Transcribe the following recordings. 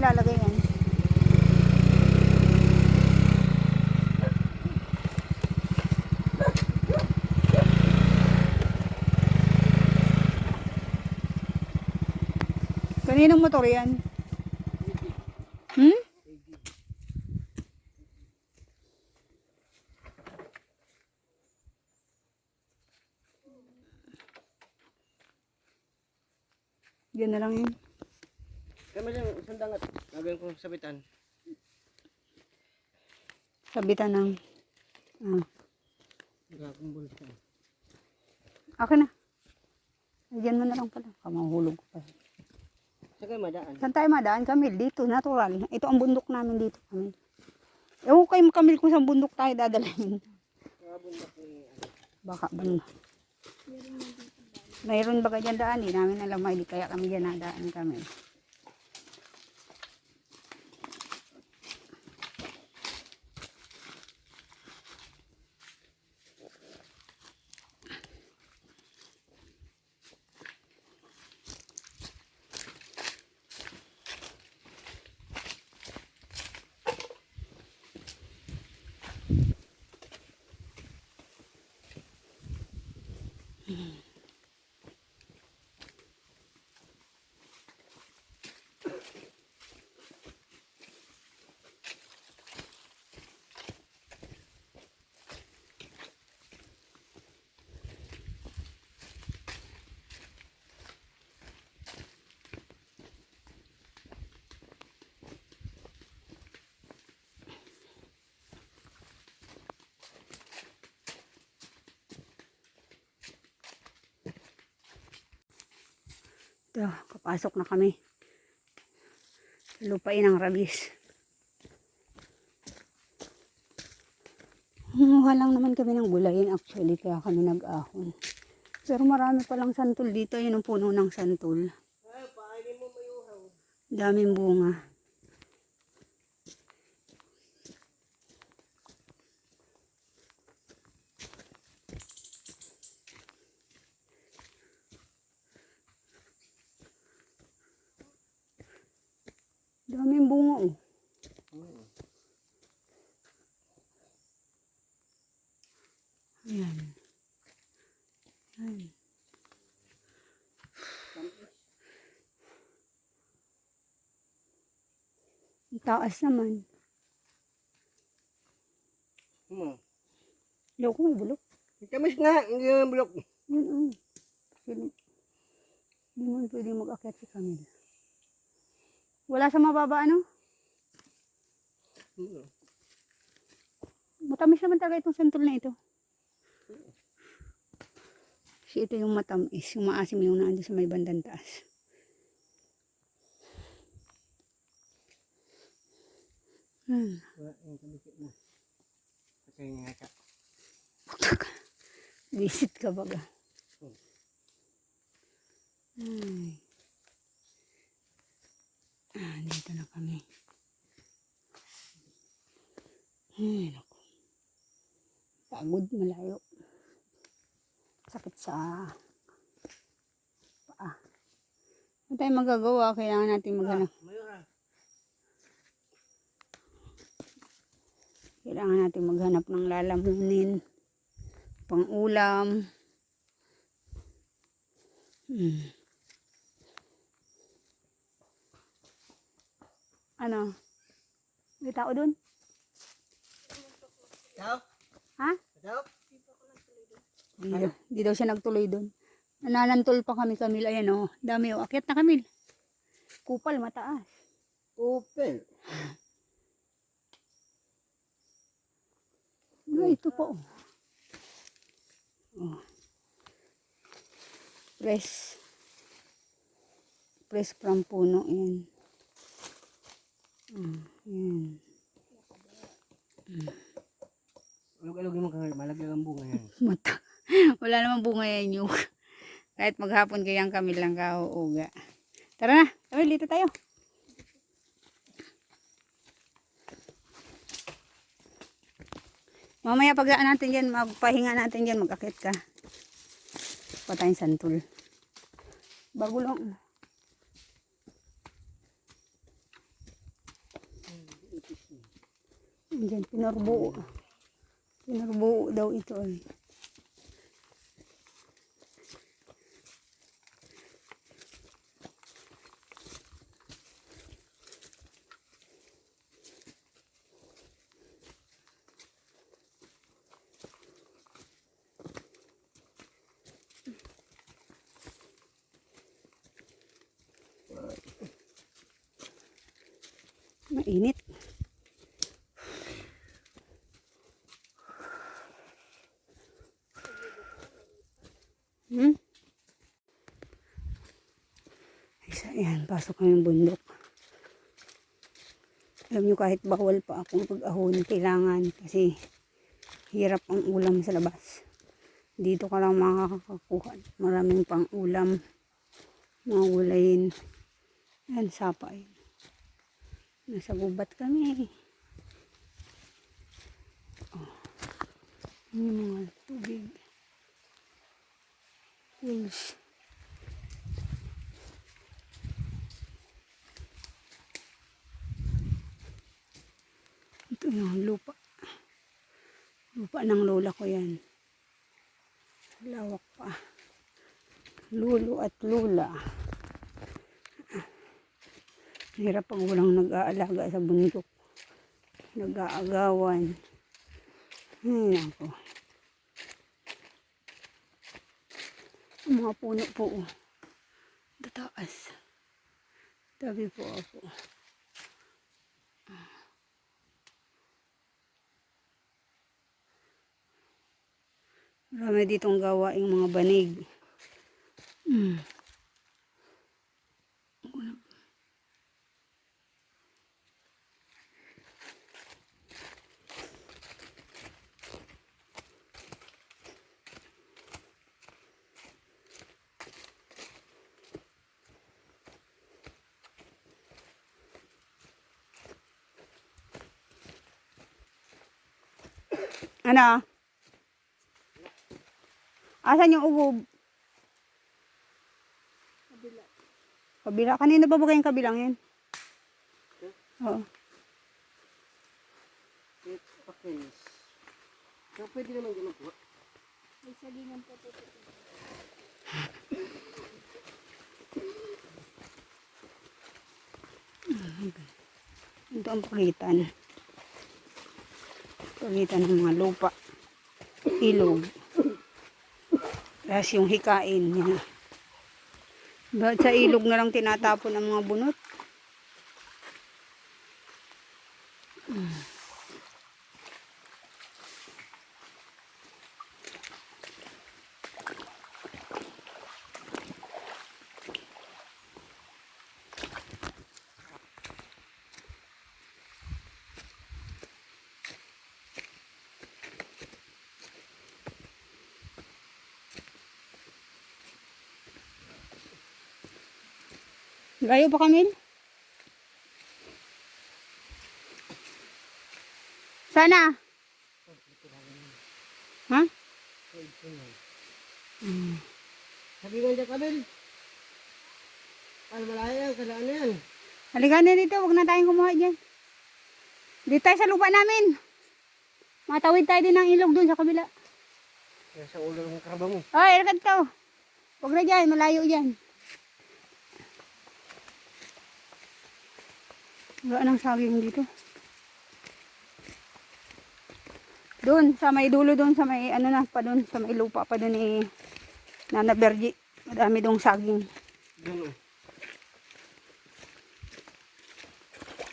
ilalagay yan? Kaninong motor yan? Hmm? Yan na lang yun. Kaya lang isang dangat. Gagawin ko sabitan. Sabitan ng... Gagawin bulsa. Akin na. Diyan mo na lang pala. Kamahulog ko pa. Saan kayo madaan? Saan tayo madaan, Camille? Dito, natural. Ito ang bundok namin dito, Camille. Ewan ko kayo, Camille, kung saan bundok tayo dadalhin. Baka ba? Mayroon ba ka dyan daan? Hindi namin alam. Hindi kaya kami dyan nadaan, Camille. Ito, kapasok na kami. Lupain ng Rabis. Humuha lang naman kami ng gulayin actually, kaya kami nag-ahon. Pero marami palang santol dito. Yun ang puno ng santol. Daming bunga. Daming bunga oh. Ayan. Ayan. Ang taas naman. Loko may bulok. Kamis nga, hindi naman bulok. Hindi mo pwedeng mag-akyat si Camille. Wala sa mababa ano? Matamis naman talaga itong santol na ito. Kasi ito yung matamis. Yung maasim yung naandun sa may bandang taas. Visit ka baga. Dito na kami. Naku. Pagod, malayo. Sakit sa paa. Ano tayo magagawa? Kailangan natin maghanap. Kailangan natin maghanap ng lalamunin. Pang ulam. Ano? May tao dun? Ikaw? Ha? Ikaw? Di daw siya nagtuloy dun. Nananantol pa kami, Camille. Ayan o. Dami o. Akyat na, Camille. Kupal, mataas. Open. Ito po. Oh. Press. Press from puno. Yan. Yan. Alog-alog mo kang malagyan ang bunga yan. Mata. Wala namang bunga yan yung. Kahit maghapon kayang kami lang kauuga. Tara na. Camille, dito tayo. Mamaya pagdaan natin dyan, magpahinga natin dyan, mag-akit ka. Patayin santol. Bago lang. Diyan, pinarbuo. Pinarbuo daw ito ay. Mainit. Isa yan, pasok kami bundok. Alam nyo, kahit bawal pa akong pag-ahon, kailangan kasi hirap ang ulam sa labas. Dito ka lang makakakuha. Maraming pang ulam. Mga gulayin. Yan, sapa yun. Nasa gubat kami. Oh. Yung mga tubig. Pools. Ito yung lupa. Lupa ng lola ko yan. Lawak pa. Lolo at lola. Hirap pag walang nag-aalaga sa bundok. Nag-aagawan. Ay, ako. Ang mga puno po. Tataas. Tabi po ako. Marami ditong gawaing mga banig. Ano? Asan yung ugob? Kabila. Kabila? Kanina ba kayong kabilang yan? Oo. Okay. So, pwede naman ganun po. May salingan po po. Ito ang pagitan. Pagitan ng mga lupa. Ilog. Tapos yung hikain niya. Bakit sa ilog na lang tinatapon ang mga bunot? Layo pa kami? Sana? Ha? Sabi nga dyan, Kabel. Paano malaya yan? Kalaan na yan. Halika na dito, huwag na tayong kumuha dyan. Dito tayo sa lupa namin. Matawid tayo din ng ilog dun sa kabila. Yan sa ulo ng karaba mo. Ay, ilagad ka. Huwag na dyan, malayo dyan. Wala nang saging dito. Doon, sa may dulo doon, sa may ano na, pa doon, sa may lupa pa doon ni Nana Bergie. Madami doong saging. Ganun.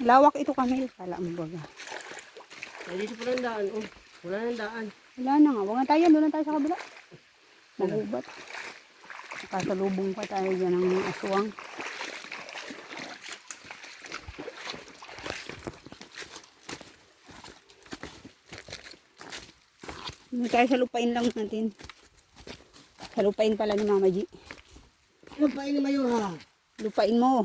Lawak ito kami, kala mo baga. Ay, dito pala ang daan. Oh, wala nang daan. Wala na nga, huwag na tayo, doon na tayo sa kabila. Magubat. Kasalubong pa tayo dyan ng mga aswang. Hindi tayo sa lupain lang natin. Sa lupain pala ni Mama G. Ano pa ini mayo ha? Lupain mo.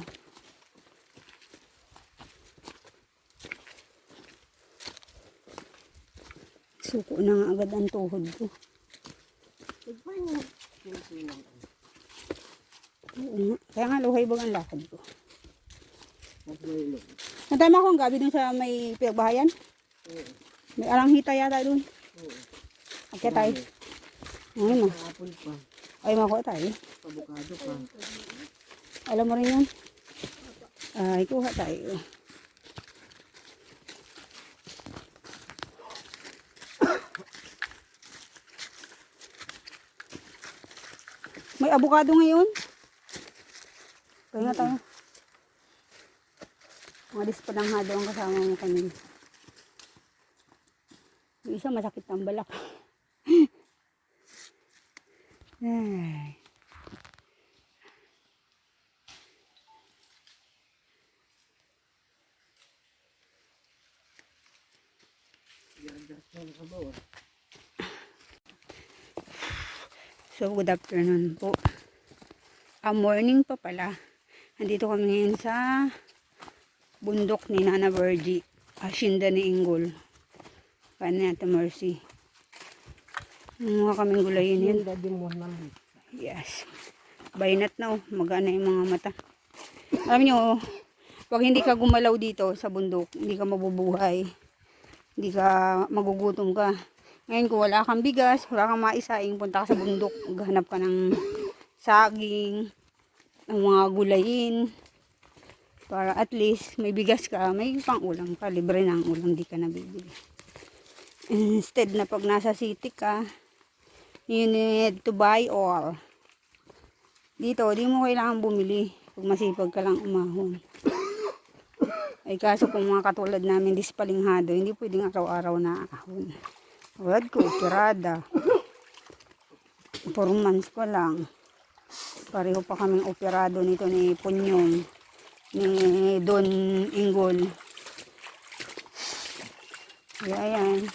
Suko na nga agad ang tuhod ko. Nagpain mo. Sino-sino. Oo nga. Kaya nga luhay bag ang lakad ko. Nagpain mo. Natama ko ang gabi dun sa may pinagbahayan. May alanghita yata doon. Oo. Akya tayo. Ngayon mo. Apple pa. Ay, makuha tayo. Avocado pa. Alam mo rin yan. Ay, kuha tayo. May avocado ngayon. Kaya nga tayo. Mga dispananghado ang kasama mo kanina. Yung isa masakit ang balak. Ay. So, good afternoon po. Morning pa pala. Nandito kami ngayon sa bundok ni Nana Virgie. Asyenda ni Ingol. Paano natin Mercy? Mga kaming gulayin yun. Daddy mo naman. Yes. Bainat na oh. Magana yung mga mata. Alam nyo, pag hindi ka gumalaw dito sa bundok, hindi ka mabubuhay. Hindi ka magugutom ka. Ngayon kung wala kang bigas, wala kang maisaing, punta ka sa bundok, maghanap ka ng saging, ng mga gulayin, para at least may bigas ka, may pang ulam ka, libre na ang ulam, di ka nabibili. Instead na pag nasa city ka, you need to buy all. Dito, di mo kailangan bumili, pag masipag ka lang umahon. Ay kaso kung mga katulad namin dispalinghado, hindi pwedeng araw-araw na ahon. Wad ko, operada. 4 months pa lang. Pareho pa kaming operado nito ni Punyong, ni Don Ingol. Ayan.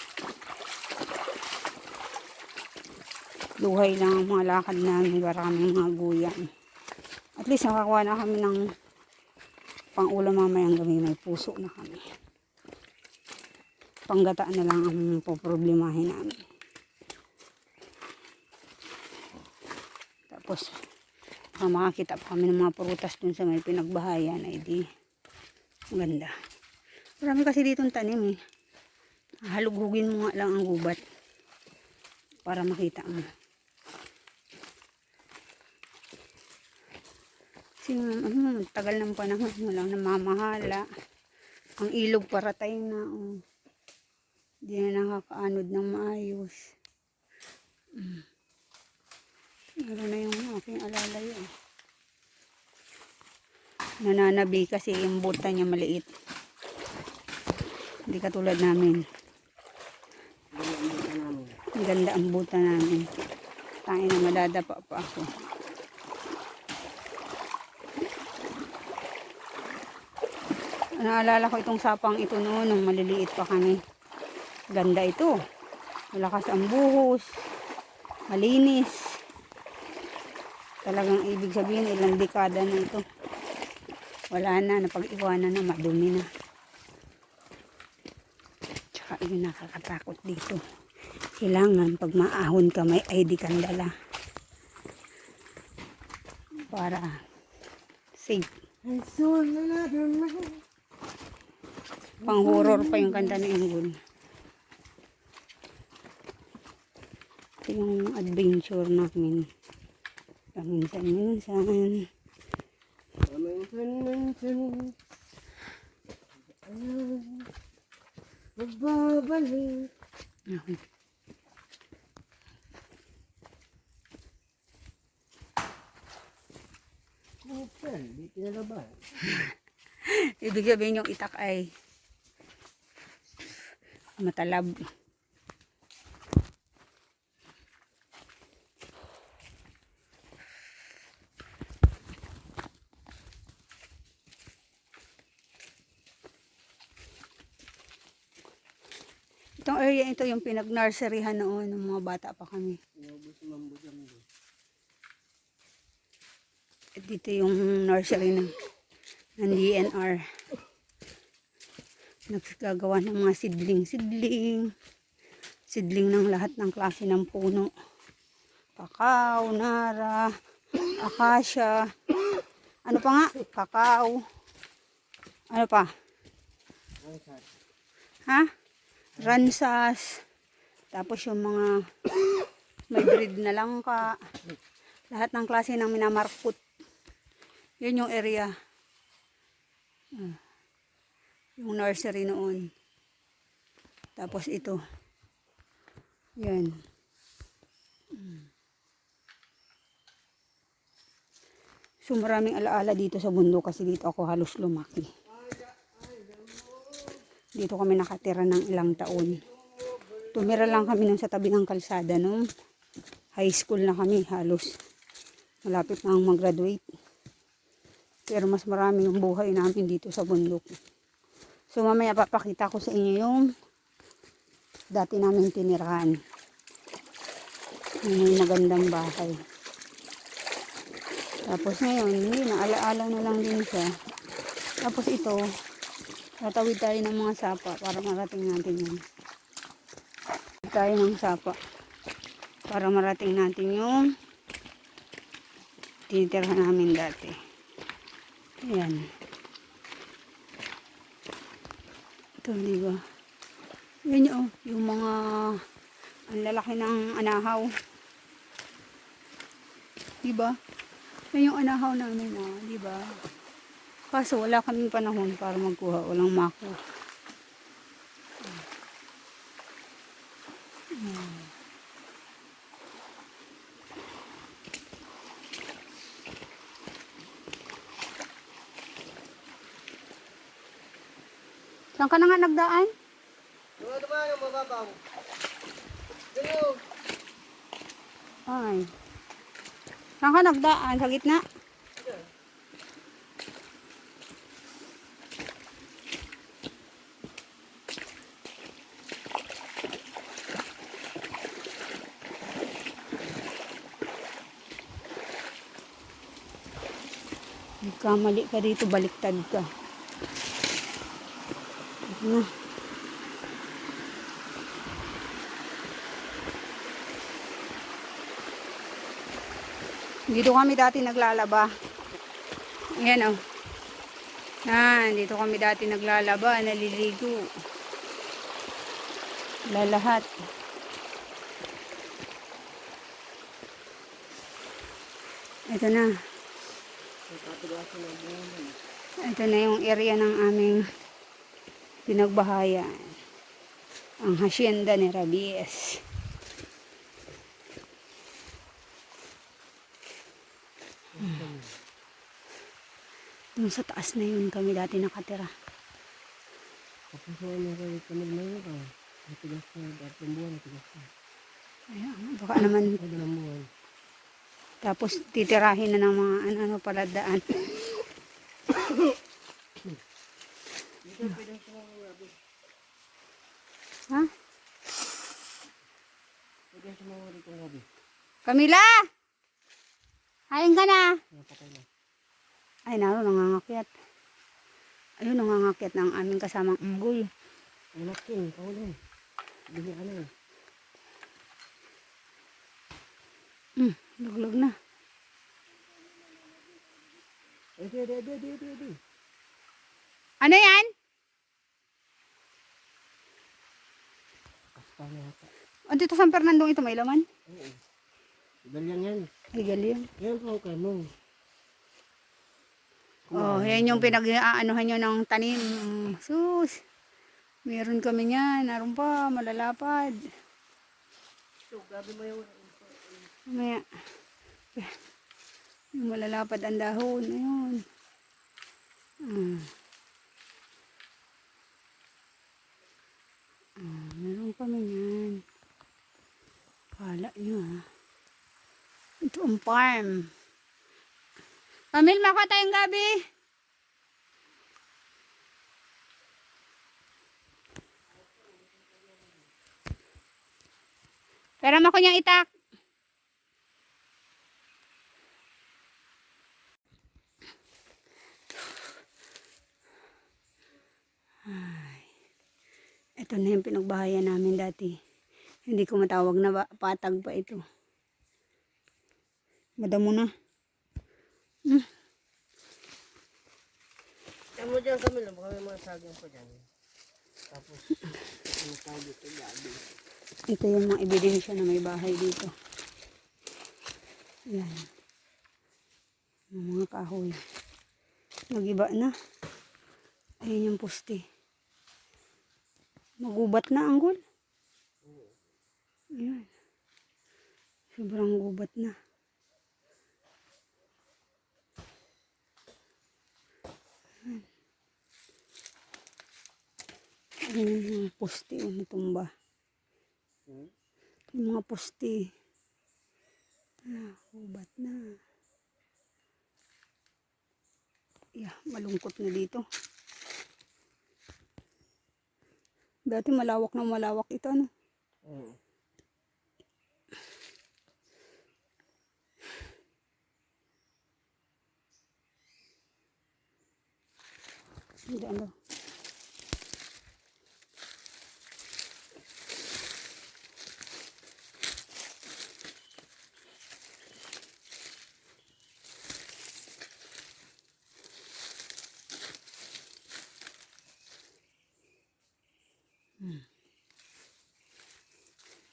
Luhay lang ang mga lakad namin para kaming mga guyan. At least nakakuha na kami ng pang-ulam mamayang gabi. May puso na kami. Panggataan na lang ang poproblemahin namin. Tapos, makakita pa kami ng mga prutas dun sa may pinagbahayan. Ay di, maganda. Marami kasi ditong tanim eh. Halughugin mo nga lang ang gubat para makita mo. Kasi tagal ng panahon, walang namamahala. Ang ilog paratay na. Oh. Hindi na nakakaanod ng maayos. Meron na yung aking alalayo. Nananabi kasi yung buta niya maliit. Hindi katulad namin. Ang ganda ang buta namin. Tayo na madadapa pa ako. Naalala ko itong sapang ito noon nung maliliit pa kami. Ganda ito. Malakas ang buhos. Malinis. Talagang ibig sabihin ilang dekada na ito. Wala na. Napag-iwanan na. Madumi na. Tsaka yun nakakatakot dito. Kailangan pag maahon ka may ID kang dala. Para safe. Pang horror pa yung kanta ni Ingol. Ito yung adventure namin. Paminsan-minsan. Magbabalik. Okay. Di pinalaban. Ibig sabihin yung itak ay matalab. Itong area ito yung pinag-nurseryhan noon ng mga bata pa kami. At dito yung nursery ng DNR. Nagsagawa ng mga sidling ng lahat ng klase ng puno. Kakao, nara, akasya. Ano pa nga? Kakao. Ano pa? Ha? ransas, tapos yung mga may breed na langka, lahat ng klase ng minamarkot. Yun yung area. Yung nursery noon. Tapos ito. Yan. So maraming alaala dito sa bundok kasi dito ako halos lumaki. Dito kami nakatira ng ilang taon. Tumira lang kami nung sa tabi ng kalsada nung high school na kami halos. Malapit na mag-graduate. Pero mas marami yung buhay namin dito sa bundok. So mamaya papakita ko sa inyo yung dati namin tinirahan. Yung may magandang bahay. Tapos ngayon, hindi na, alaala na lang din siya. Tapos ito, tatawid tayo ng mga sapa para marating natin yun. Tatawid tayo ng sapa para marating natin yung tinitirhan namin dati. Ayan. Ito, diba? Yan yung mga ang lalaki ng anahaw. Diba? Yan yung anahaw namin, diba? Kaso wala kaming panahon para magkuha. Walang mako. Saan ka na nga nagdaan? Ano ba yung mababaw? Ganyan. Ay. Saan ka nagdaan? Sa gitna? Kamali ka dito, baliktad ka. Na. Dito kami dati naglalaba. Ayan dito kami dati naglalaba, naliligo. Lalahat. Ito na. Ito na yung area ng aming pinagbahayan. Ang hacienda ni Rabies. Doon sa taas na yun kami dati nakatira. Kapag ano kayo kami na yun, matigas na, at ng buwan, matigas na. Ayan, baka naman. Ay, ng buwan. Tapos titirahin na ng mga ano paladaan. Ha? Pwede sa mga rito ng gabi. Camila! Hain ka na! Napatay na. Ay, naroon, nangangakyat. Ayun, nangangakyat ng aming kasamang unggoy. Anak yun, kaulin. Bigyan ka na yun. Luglag na. Di. Ano yan? Kasta na yata. O, dito San Fernando ito, may laman? Oo. Galyang yan. Ay, galing. Yan po ka mo. Oh, yan yung pinag-aanuhan nyo ng tanim. Sus. Meron kami niyan. Naroon pa, malalapad. So, gabi mo yung... Mamaya. Yung malalapad ang dahon. Ayun. Meron kami niyan. Kala nyo Ito ang farm. Pamil, maka tayong gabi. Pero ako niyang itak. Ito na yung pinagbahayan namin dati. Hindi ko matawag na patag pa ito. Madamo na. Yan mo dyan kami lang. Baka may mga saging pa dyan. Tapos... Ano tawag ito? Gabi. Ito yung mga ebidensya na may bahay dito. Yan. Yung mga kahoy. Nagiba na. Ayan yung poste. Magubat na ang gul. Ayan. Sobrang gubat na. Ayan yung mga poste natumba. Yung mga poste. Gubat na. Yeah, malungkot na dito. Dati malawak na malawak ito, ano? Oo. Hindi, ano?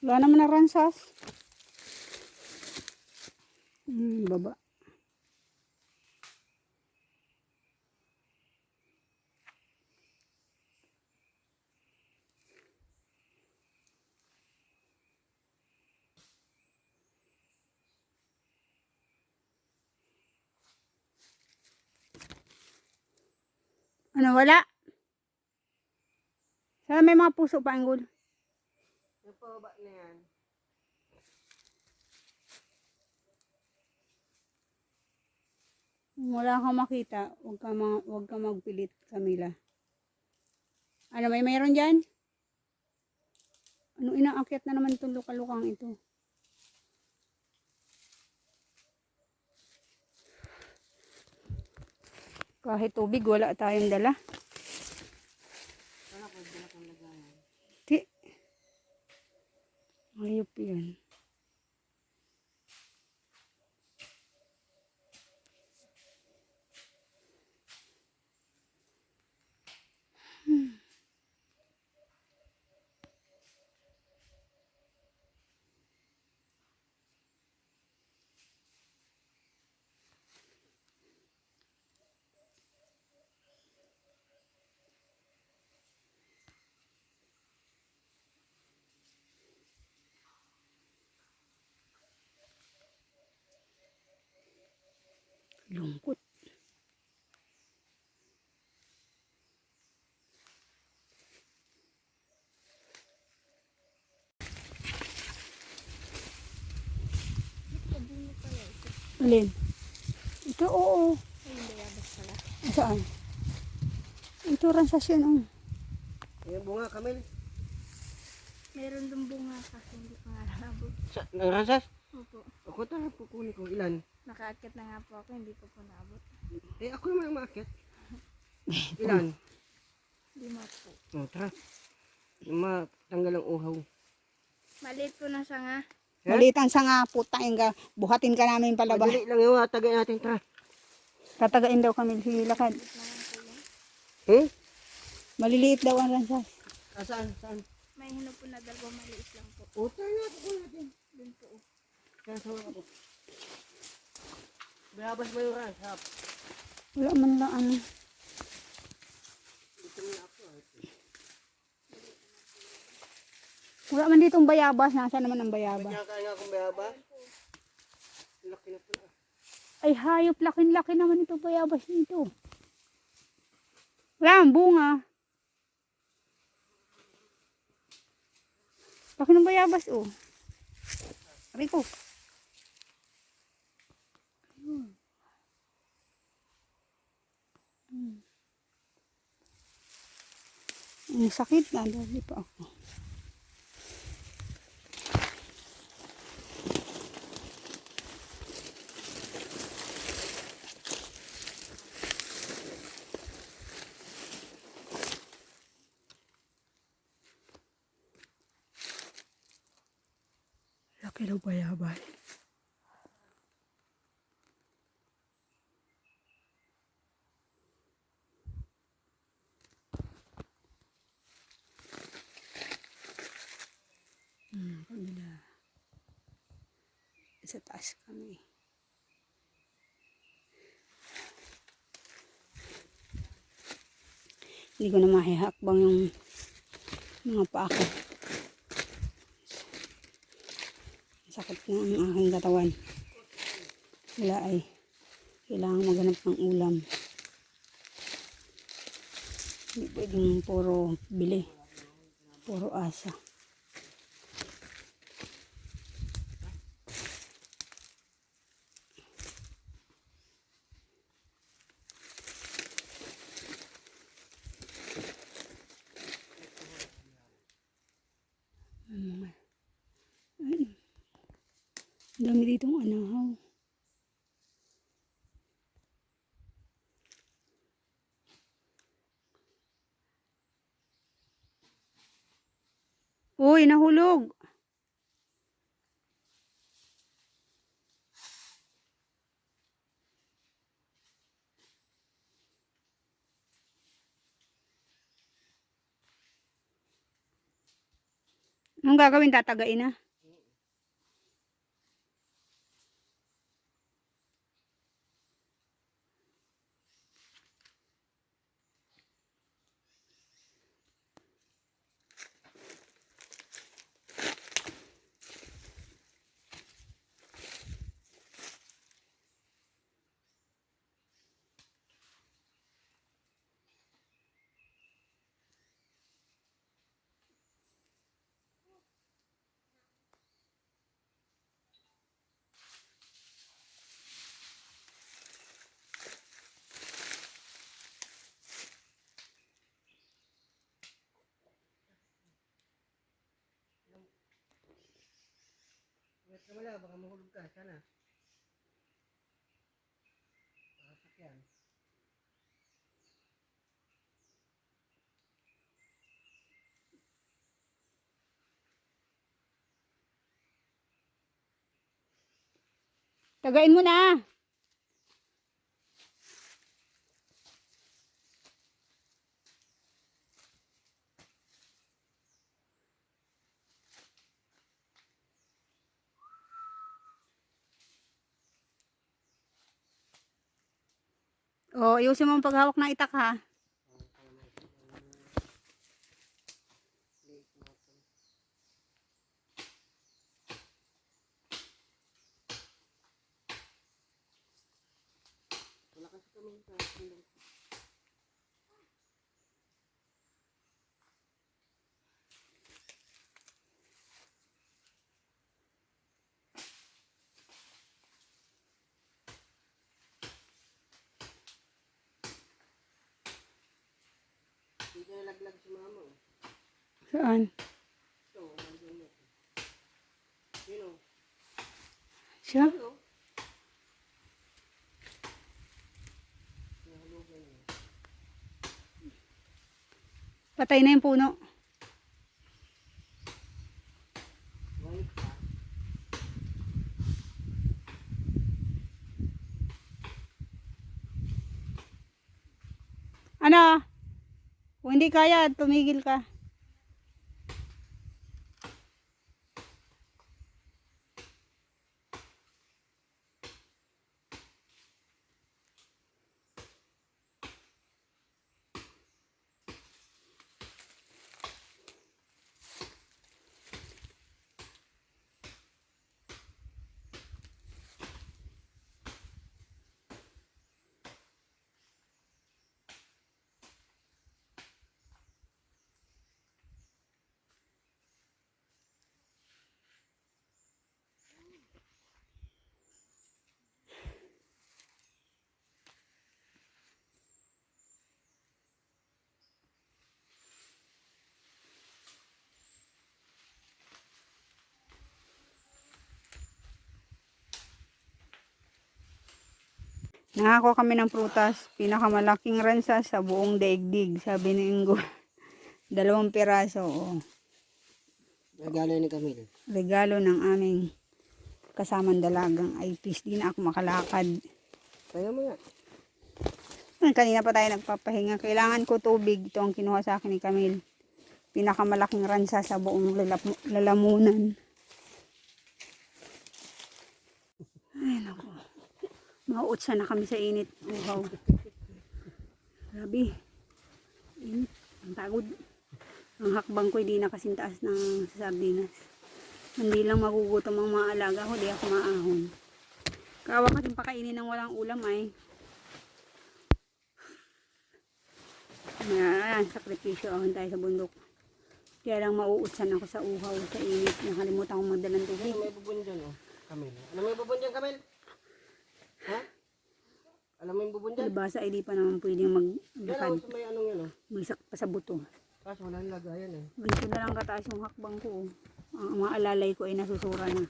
Wala naman na ransas. Baba. Ano, wala? Sana may mga puso pa, Anggol. Yung pababa na yan. Kung wala kang makita, huwag ka magpilit, Camila. Ano, may mayroon dyan? Ano, inaakyat na naman itong lukalukang ito. Kahit tubig, wala tayong dala. Wala ko, dala kang lagayan. Ti. Ayop yan. Lungkot. Kabungo pala ito. Alin? Ito, oo. Ay, hindi yabas pala. Saan? Ito, ransas yan, oh. Ayan bunga, Kamil. Meron dong bunga kasi hindi ko nga nabot. Nagrasas? Opo. Ako talaga kukunin ko. Ilan? Nakaakit na nga po ako, hindi ko po nabot. Eh, ako naman ang maakyat. Ilan? Lima po. O, tara. Matanggal ang uhaw. Maliit po na siya nga. Maliit ang sanga, putang ka. Buhatin ka namin palabas. Madali lang yung tagay natin, tara. Tatagain daw kami. Sige, lakad. Hmm? Maliliit daw ang ransas. Saan? Saan? May hino po na dalawa, maliit lang po. O, tara na. Kukunin natin. Dun po. Kaya sa ako. Bayabas mo yung ransap. Wala man lang ano. Ito na ako. Wala man ditong bayabas. Nasaan naman ang bayabas? Kaya nga akong bayabas. Laki na pala. Ay, hayop. Lakin-laki naman itong bayabas nito. Wala ang bunga. Laki ng bayabas, oh. Rico. Ang sakit na. Dali pa ako. Laki ng bayabas. Sa taas kami. Hindi ko na mahihakbang yung mga paa ko. Sakit na ang aking katawan. Wala ay kailangan maghanap ng ulam. Hindi pwedeng puro bili. Puro asa. Ang dami ditong anahaw. Uy, nahulog. Anong gagawin? Tatagain na. Ingat ka wala, baka mahulog ka. Sana. Sakyan. Tagain mo na. O, ayusin mo ang paghawak ng itak ha. Wala kasi kami sa sindong. Hindi ka nalaglag si mama. Saan? Ito, nandun mo. Sino? Siya? Sino? Nahulugan niya. Patay na yung puno. Balik pa. Ano? Kung hindi kaya, tumigil ka. Nakakuha kami ng prutas. Pinakamalaking ransa sa buong daigdig. Sabi ni Ingo. 2 piraso. Oh. Regalo ni Camille. Regalo ng aming kasamang dalagang IPs. Di na ako makalakad. Kaya mo nga. Kanina pa tayo nagpapahinga. Kailangan ko tubig. Ito ang kinuha sa akin ni Camille. Pinakamalaking ransa sa buong lalamunan. Ay, naku. Mauutsa na kami sa init. Uhaw. Grabe. Init. Ang pagod. Ang hakbang ko hindi na kasing taas ng sardinas. Hindi lang magugutom ang mga alaga ko, di ako maahon. Kawa kasing pakainin ng walang ulam ay. Ayan, sakripisyo ahon tayo sa bundok. Kaya lang mauutsan ako sa uhaw, sa init. Nakalimutan kong magdalang tubig. Ano may bubon dyan, oh? Kamil. Ano may bubon dyan, Kamil? Ha? Alam mo yung bubon dyan? Albasa ay di pa naman pwedeng Yan, maglakad. oh, sa may anong yan, oh. Magsak pa sa buto. Kaso wala nang lagayan, eh. Ganito na lang kataas yung hakbang ko. Ang mga alalay ko ay nasusura na.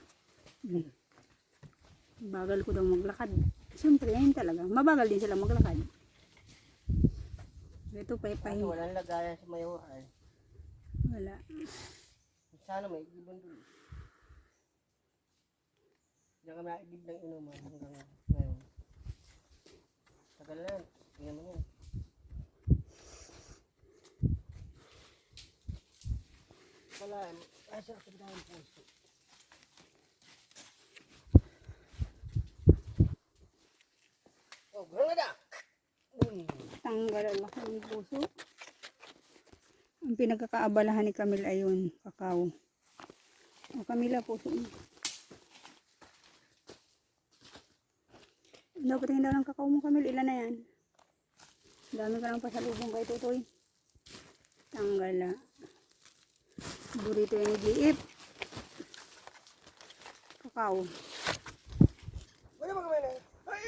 Bagal ko daw maglakad. Siyempre, ayun talaga. Mabagal din sila maglakad. Ito, pay-pay. Kaso wala nang lagayan sa may oral. Wala. Sana may ibon doon. Diyan kami naibig ng inuman hanggang ngayon. Tagal na yan. Tingnan mo yan. Wala. Ay, siya sa bidang puso. Oh, granada! Tanggal ang laki ng puso. Ang pinagkakaabalahan ni Camille ayun, kakao. O Camila, puso mo. Dapat tingin daw ng kakao mo, Camille. Ilan na yan? Dami ka lang pasalubong kay Tutoy. Tanggala. Burrito yung nag-iip. Kakao. Wala ba kami na? Ay!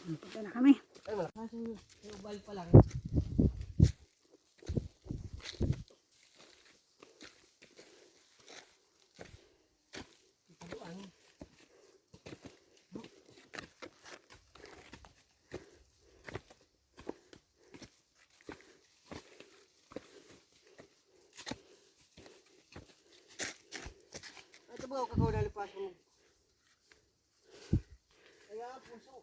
Punta na kami. Ay, wala. Kaso yung ubal pa lang. Italuan. Ito ba ako kakao na lipas mo? Kaya puso.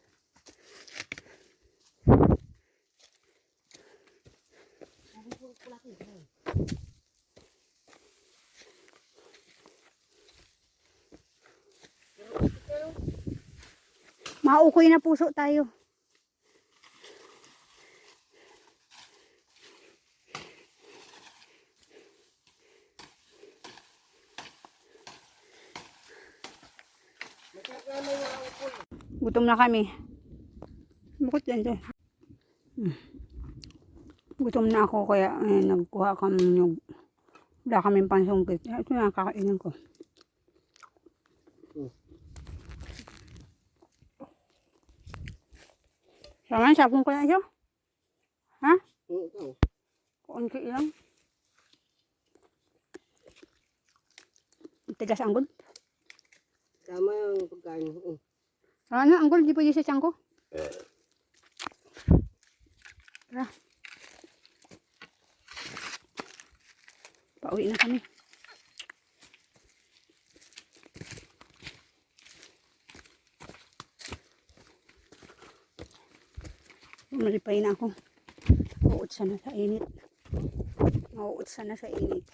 Maukoy na puso tayo. Gutom na kami. Bakit yan dyan? Gutom na ako kaya nagkuha kami ng wala kaming pansungkit. Ito na kakainin ko. Sama, sapong ko na siya. Ha? Oo. Kunti lang. Tigas anggol. Tama yung pagkain. Ano, anggol, di pwede sa tiyang ko. Tara. Pauwi na kami. Malipay na ako. Mauutsa na sa init. Mauutsa na sa init.